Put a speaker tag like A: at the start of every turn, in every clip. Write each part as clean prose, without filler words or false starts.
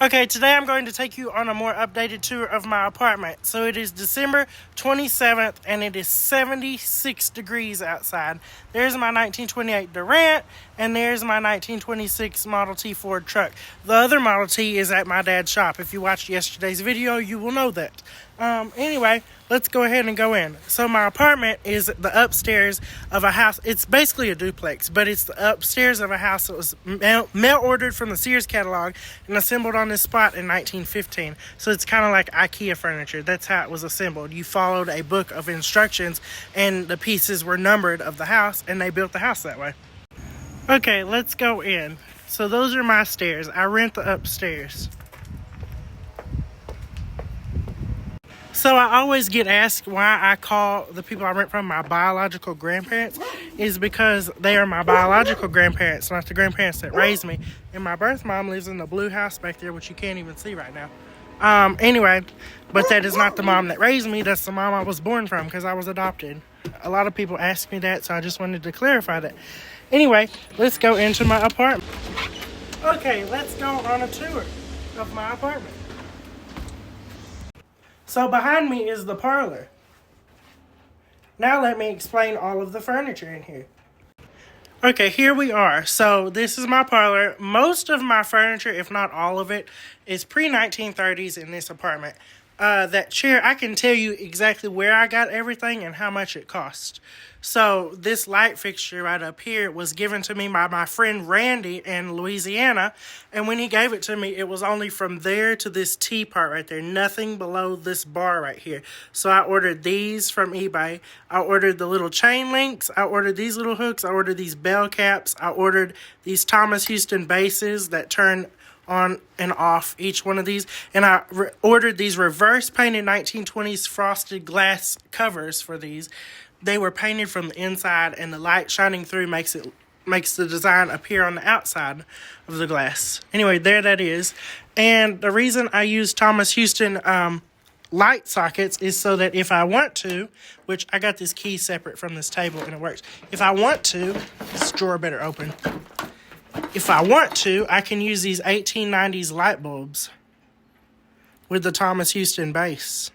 A: Okay, today I'm going to take you on a more updated tour of my apartment. So it is December 27th and it is 76 degrees outside. There's my 1928 Durant and there's my 1926 Model T Ford truck. The other Model T is at my dad's shop. If you watched yesterday's video, you will know that. Anyway, let's go ahead and go in. So my apartment is the upstairs of a house. It's basically a duplex, but it's the upstairs of a house that was mail ordered from the Sears catalog and assembled on this spot in 1915. So it's kind of like IKEA furniture. That's how it was assembled. You followed a book of instructions and the pieces were numbered of the house and they built the house that way. Okay, let's go in. So those are my stairs. I rent the upstairs. So I always get asked why I call the people I rent from my biological grandparents is because they are my biological grandparents, not the grandparents that raised me. And my birth mom lives in the blue house back there, which you can't even see right now. Anyway, but that is not the mom that raised me. That's the mom I was born from because I was adopted. A lot of people ask me that, so I just wanted to clarify that. Anyway, let's go into my apartment. Okay, let's go on a tour of my apartment. So behind me is the parlor. Now let me explain all of the furniture in here. Okay, here we are. So this is my parlor. Most of my furniture, if not all of it, is pre-1930s in this apartment. That chair, I can tell you exactly where I got everything and how much it cost. So this light fixture right up here was given to me by my friend Randy in Louisiana. And when he gave it to me, it was only from there to this T part right there. Nothing below this bar right here. So I ordered these from eBay. I ordered the little chain links. I ordered these little hooks. I ordered these bell caps. I ordered these Thomas Houston bases that turn on and off each one of these, and I ordered these reverse painted 1920s frosted glass covers for these. They were painted from the inside, and the light shining through makes the design appear on the outside of the glass. Anyway, there that is. And the reason I use Thomas Houston light sockets is so that if I want to, which I got this key separate from this table and it works. If I want to, this drawer better open. If I want to, I can use these 1890s light bulbs with the Thomas Houston base.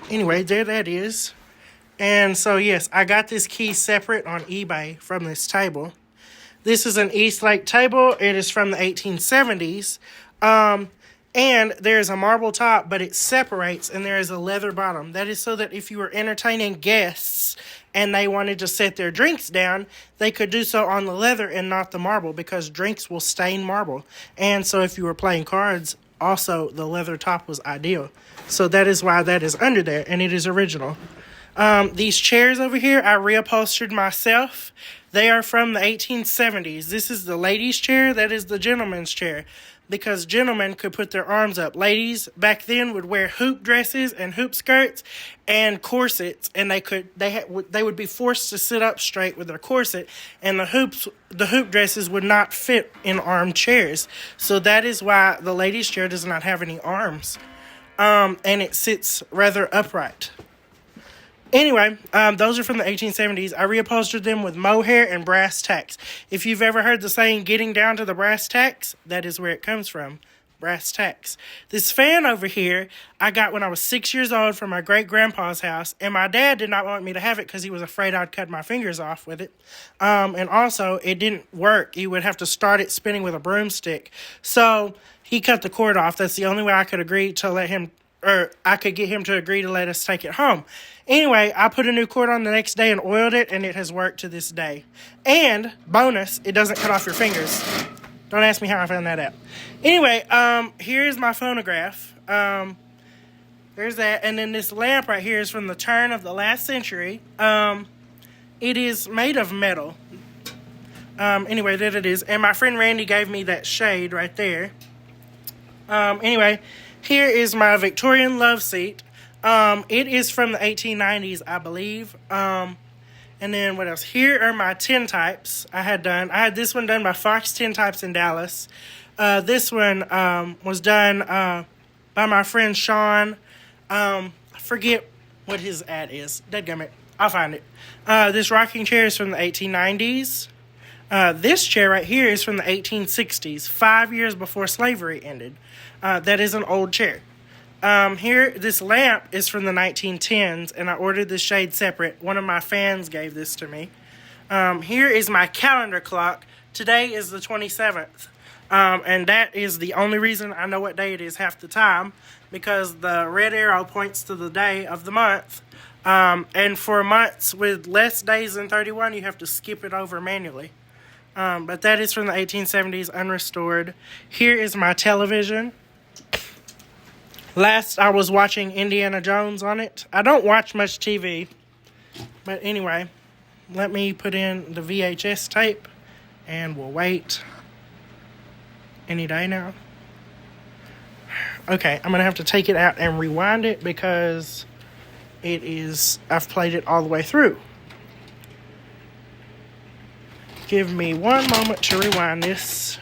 A: Anyway, there that is. And so, yes, I got this key separate on eBay from this table. This is an Eastlake table. It is from the 1870s. And there's a marble top, but it separates, and there is a leather bottom. That is so that if you were entertaining guests and they wanted to set their drinks down, they could do so on the leather and not the marble, because drinks will stain marble. And so if you were playing cards, also the leather top was ideal. So that is why that is under there, and it is original. These chairs over here, I reupholstered myself. They are from the 1870s. This is the ladies' chair. That is the gentleman's chair, because gentlemen could put their arms up. Ladies back then would wear hoop dresses and hoop skirts and corsets, and they would be forced to sit up straight with their corset, and the hoop dresses would not fit in armchairs. So that is why the ladies' chair does not have any arms, and it sits rather upright. Anyway, those are from the 1870s. I reupholstered them with mohair and brass tacks. If you've ever heard the saying, getting down to the brass tacks, that is where it comes from, brass tacks. This fan over here, I got when I was 6 years old from my great-grandpa's house, and my dad did not want me to have it because he was afraid I'd cut my fingers off with it. And also, it didn't work. You would have to start it spinning with a broomstick. So, he cut the cord off. That's the only way I could agree to let him, or I could get him to agree to let us take it home. Anyway, I put a new cord on the next day and oiled it, and it has worked to this day. And, bonus, it doesn't cut off your fingers. Don't ask me how I found that out. Anyway, here's my phonograph. There's that. And then this lamp right here is from the turn of the last century. It is made of metal. Anyway, there it is. And my friend Randy gave me that shade right there. Anyway, here is my Victorian love seat. It is from the 1890s, I believe. And then what else? Here are my tintypes I had done. I had this one done by Fox Tintypes in Dallas. This one was done by my friend Sean. I forget what his ad is. Dadgummit. I'll find it. This rocking chair is from the 1890s. This chair right here is from the 1860s, 5 years before slavery ended. That is an old chair. Here, this lamp is from the 1910s, and I ordered this shade separate. One of my fans gave this to me. Here is my calendar clock. Today is the 27th. And that is the only reason I know what day it is half the time, because the red arrow points to the day of the month. And for months with less days than 31, you have to skip it over manually. But that is from the 1870s, unrestored. Here is my television. Last I was watching Indiana Jones on it. I don't watch much TV. But anyway, let me put in the VHS tape, and we'll wait. Any day now. Okay, I'm going to have to take it out and rewind it because I've played it all the way through. Give me one moment to rewind this.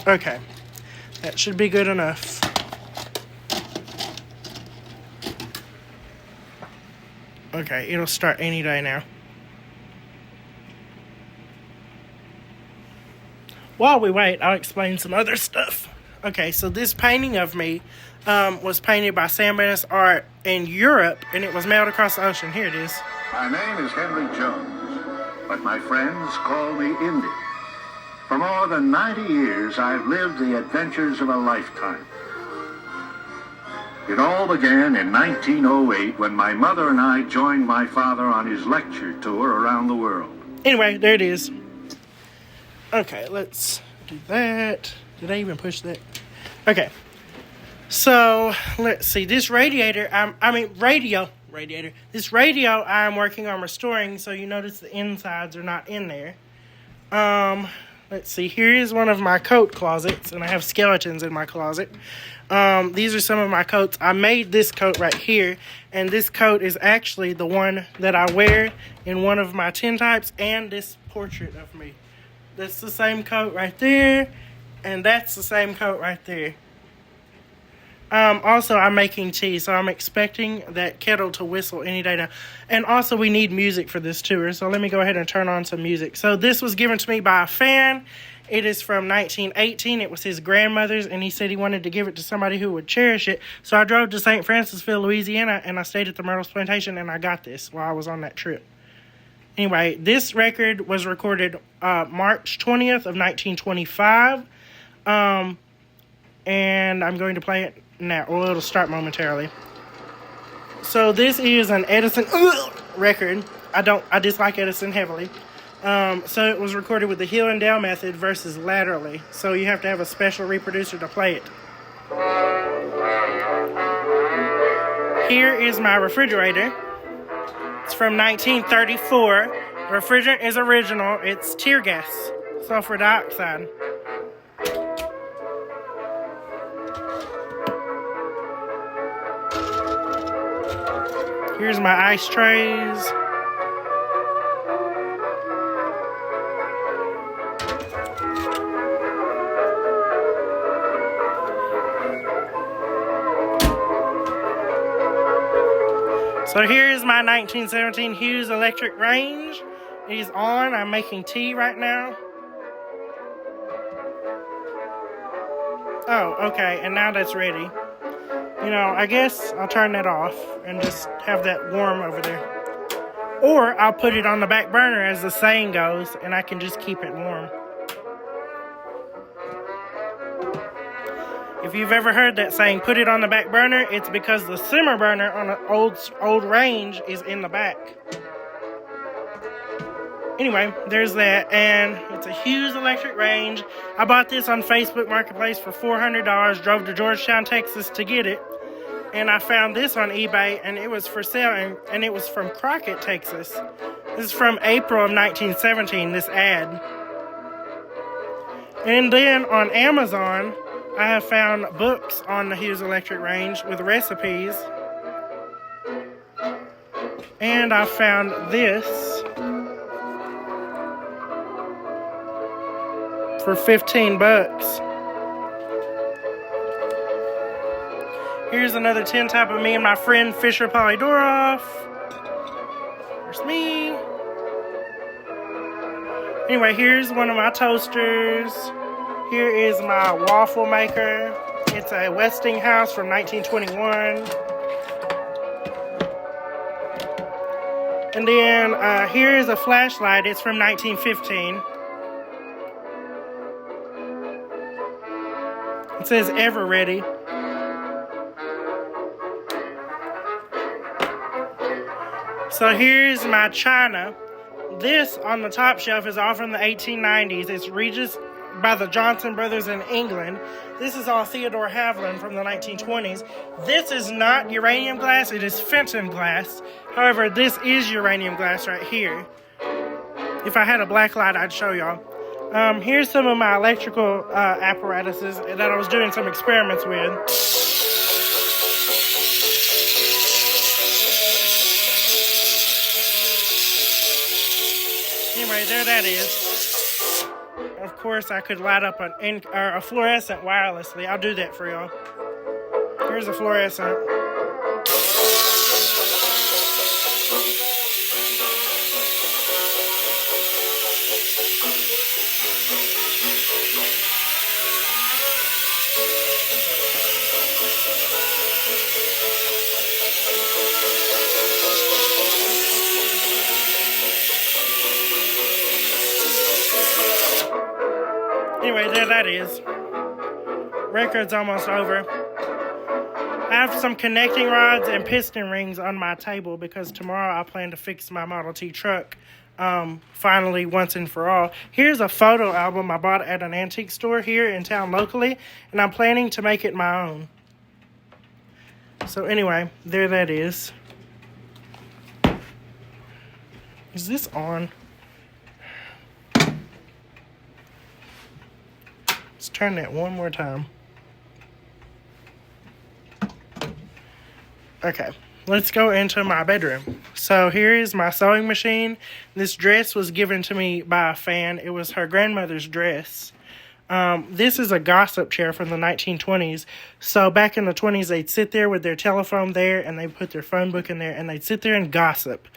A: Okay, that should be good enough. Okay, it'll start any day now. While we wait, I'll explain some other stuff. Okay, so this painting of me was painted by Sam Bennett Art in Europe, and it was mailed across the ocean. Here it is.
B: My name is Henry Jones, but my friends call me Indy. For more than 90 years, I've lived the adventures of a lifetime. It all began in 1908 when my mother and I joined my father on his lecture tour around the world.
A: Anyway, there it is. Okay, let's do that. Did I even push that? Okay. So, let's see. This radiator, This radio I'm working on restoring, so you notice the insides are not in there. Let's see. Here is one of my coat closets, and I have skeletons in my closet. These are some of my coats. I made this coat right here, and this coat is actually the one that I wear in one of my tintypes and this portrait of me. That's the same coat right there, and that's the same coat right there. Also, I'm making tea, so I'm expecting that kettle to whistle any day now. And also, we need music for this tour, so let me go ahead and turn on some music. So this was given to me by a fan. It is from 1918. It was his grandmother's, and he said he wanted to give it to somebody who would cherish it. So I drove to St. Francisville, Louisiana, and I stayed at the Myrtles Plantation, and I got this while I was on that trip. Anyway, this record was recorded March 20th of 1925, and I'm going to play it now. Well, it'll start momentarily. So this is an Edison record. I dislike Edison heavily. So it was recorded with the heel and down method versus laterally. So you have to have a special reproducer to play it. Here is my refrigerator. It's from 1934. The refrigerant is original. It's tear gas, sulfur dioxide. Here's my ice trays. So here is my 1917 Hughes electric range. It is on. I'm making tea right now. Oh, okay, and now that's ready. You know, I guess I'll turn that off and just have that warm over there. Or I'll put it on the back burner as the saying goes, and I can just keep it warm. If you've ever heard that saying, put it on the back burner, it's because the simmer burner on an old range is in the back. Anyway, there's that, and it's a Hughes electric range. I bought this on Facebook Marketplace for $400, drove to Georgetown, Texas to get it, and I found this on eBay, and it was for sale, and it was from Crockett, Texas. This is from April of 1917, this ad. And then on Amazon, I have found books on the Hughes electric range with recipes. And I found this for $15. Here's another tintype of me and my friend Fisher Polydorov. There's me. Anyway, here's one of my toasters. Here is my waffle maker. It's a Westinghouse from 1921. And then here is a flashlight. It's from 1915. It says Ever Ready. So here's my china. This on the top shelf is all from the 1890s. It's Regis by the Johnson Brothers in England. This is all Theodore Haviland from the 1920s. This is not uranium glass, it is Fenton glass. However, this is uranium glass right here. If I had a black light, I'd show y'all. Here's some of my electrical apparatuses that I was doing some experiments with. Anyway, there that is. Of course, I could light up a fluorescent wirelessly. I'll do that for y'all. Here's a fluorescent. Anyway, there that is. Record's almost over. I have some connecting rods and piston rings on my table because tomorrow I plan to fix my Model T truck finally once and for all. Here's a photo album I bought at an antique store here in town locally, and I'm planning to make it my own. So anyway, there that is. Is this on? Let's turn that one more time. Okay, let's go into my bedroom. So here is my sewing machine. This dress was given to me by a fan. It was her grandmother's dress. This is a gossip chair from the 1920s. So back in the 20s, they'd sit there with their telephone there, and they'd put their phone book in there, and they'd sit there and gossip.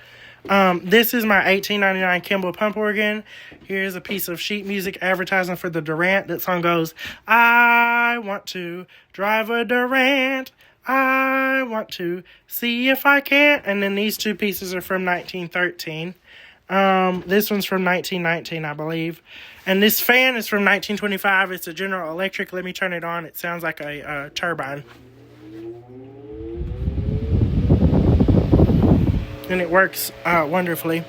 A: This is my $18.99 Kimball pump organ. Here's a piece of sheet music advertising for the Durant. That song goes, I want to drive a Durant. I want to see if I can. And then these two pieces are from 1913. This one's from 1919, I believe. And this fan is from 1925. It's a General Electric. Let me turn it on. It sounds like a turbine. And it works wonderfully.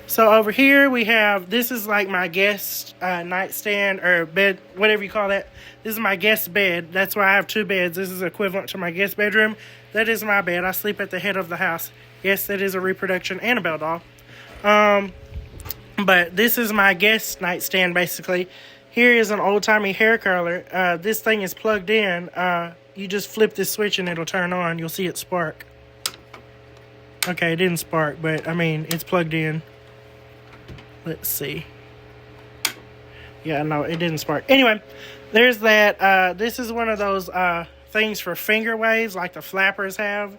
A: So over here we have, this is like my guest nightstand or bed, whatever you call that. This is my guest bed. That's why I have two beds. This is equivalent to my guest bedroom. That is my bed. I sleep at the head of the house. Yes, that is a reproduction and a bell doll. But this is my guest nightstand basically. Here is an old-timey hair curler. This thing is plugged in. You just flip this switch and it'll turn on. You'll see it spark. Okay, it didn't spark, but I mean, it's plugged in. Let's see. Yeah, no, it didn't spark. Anyway, there's that. This is one of those things for finger waves like the flappers have.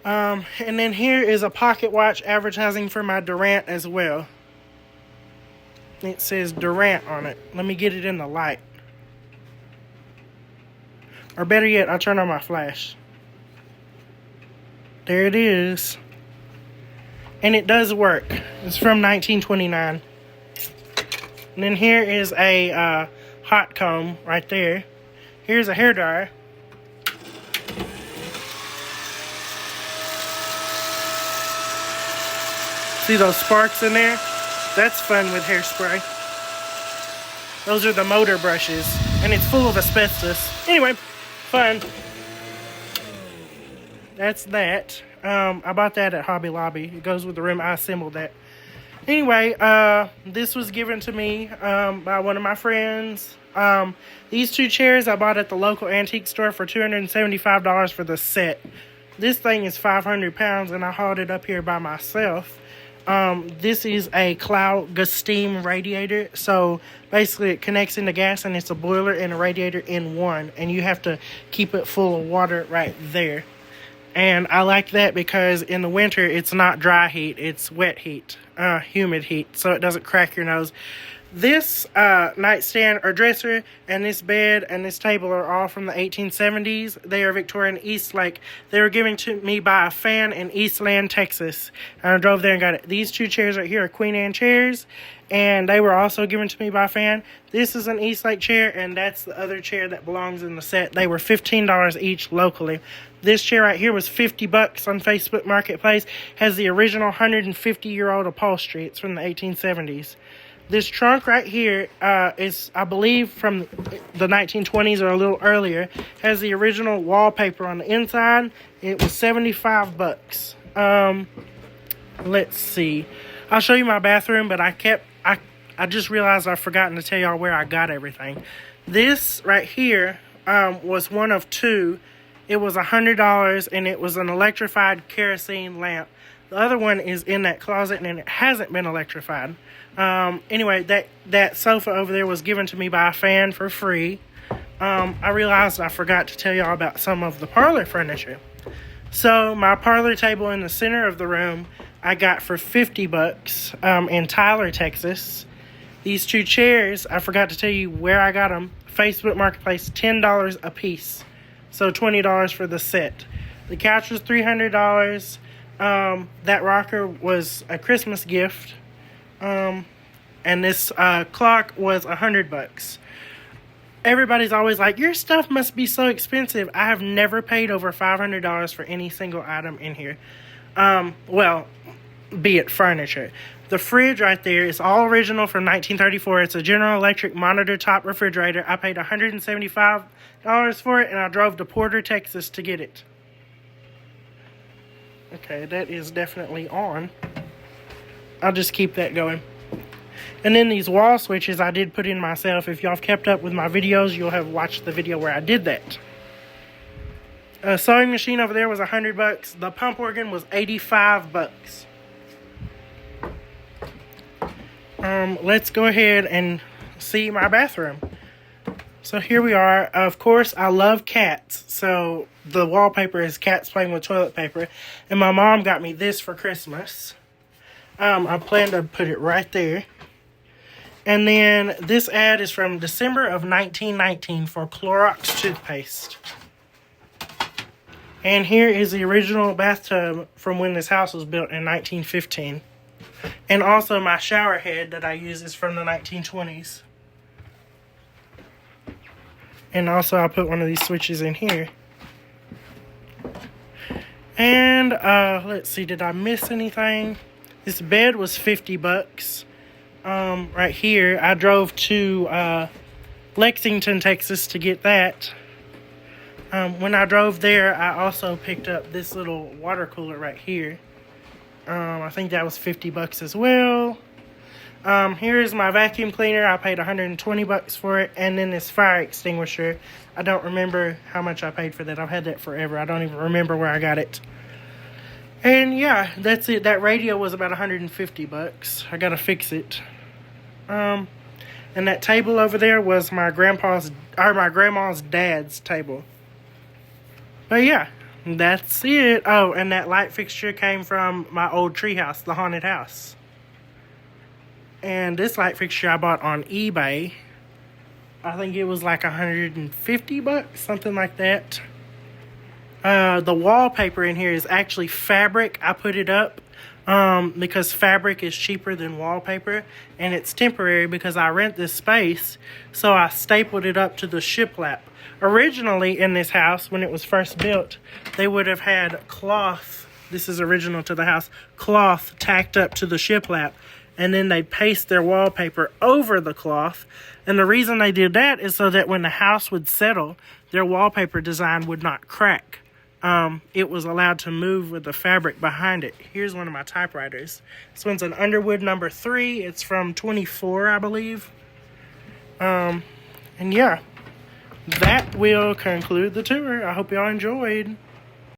A: And then here is a pocket watch advertising for my Durant as well. It says Durant on it. Let me get it in the light. Or better yet, I'll turn on my flash. There it is. And it does work. It's from 1929. And then here is a hot comb right there. Here's a hairdryer. See those sparks in there? That's fun with hairspray. Those are the motor brushes. And it's full of asbestos. Anyway, fun. That's that. I bought that at Hobby Lobby. It goes with the room. I assembled that. Anyway, this was given to me by one of my friends. These two chairs I bought at the local antique store for $275 for the set. This thing is 500 pounds, and I hauled it up here by myself. This is a cloud steam radiator. So basically it connects into gas, and it's a boiler and a radiator in one. And you have to keep it full of water right there. And I like that because in the winter, it's not dry heat. It's wet heat, humid heat. So it doesn't crack your nose. This nightstand or dresser and this bed and this table are all from the 1870s. They are Victorian Eastlake. They were given to me by a fan in Eastland, Texas. And I drove there and got it. These two chairs right here are Queen Anne chairs, and they were also given to me by a fan. This is an Eastlake chair, and that's the other chair that belongs in the set. They were $15 each locally. This chair right here was $50 on Facebook Marketplace. Has the original 150-year-old upholstery. It's from the 1870s. This trunk right here is, I believe, from the 1920s or a little earlier. Has the original wallpaper on the inside. It was $75. Let's see. I'll show you my bathroom, but I just realized I've forgotten to tell y'all where I got everything. This right here was one of two. It was $100, and it was an electrified kerosene lamp. The other one is in that closet, and it hasn't been electrified. Anyway, that sofa over there was given to me by a fan for free. I realized I forgot to tell y'all about some of the parlor furniture. So, my parlor table in the center of the room, I got for $50 in Tyler, Texas. These two chairs, I forgot to tell you where I got them. Facebook Marketplace, $10 a piece. So, $20 for the set. The couch was $300. That rocker was a Christmas gift. And this clock was $100. Everybody's always like, your stuff must be so expensive. I have never paid over $500 for any single item in here. Well, be it furniture. The fridge right there is all original from 1934. It's a General Electric monitor top refrigerator. I paid $175 for it, and I drove to Porter, Texas to get it. Okay, that is definitely on. I'll just keep that going. And then these wall switches I did put in myself. If y'all have kept up with my videos, you'll have watched the video where I did that. A sewing machine over there was $100. The pump organ was $85. Let's go ahead and see my bathroom. So here we are. Of course, I love cats. So the wallpaper is cats playing with toilet paper. And my mom got me this for Christmas. I plan to put it right there. And then this ad is from December of 1919 for Clorox toothpaste. And here is the original bathtub from when this house was built in 1915. And also my shower head that I use is from the 1920s. And also I'll put one of these switches in here. And let's see, did I miss anything? This bed was $50. Right here, I drove to Lexington, Texas to get that. When I drove there, I also picked up this little water cooler right here. I think that was $50 as well. Here is my vacuum cleaner. I paid $120 for it. And then this fire extinguisher. I don't remember how much I paid for that. I've had that forever. I don't even remember where I got it. And yeah, that's it. That radio was about $150. I gotta fix it. And that table over there was my grandma's dad's table. But yeah, that's it. Oh, and that light fixture came from my old treehouse, the haunted house. And this light fixture I bought on eBay. I think it was like $150, something like that. The wallpaper in here is actually fabric. I put it up because fabric is cheaper than wallpaper, and it's temporary because I rent this space, so I stapled it up to the shiplap. Originally in this house, when it was first built, they would have had cloth, this is original to the house, cloth tacked up to the shiplap, and then they paste their wallpaper over the cloth. And the reason they did that is so that when the house would settle, their wallpaper design would not crack. It was allowed to move with the fabric behind it. Here's one of my typewriters. This one's an Underwood number 3. It's from 24, I believe. And yeah, that will conclude the tour. I hope y'all enjoyed.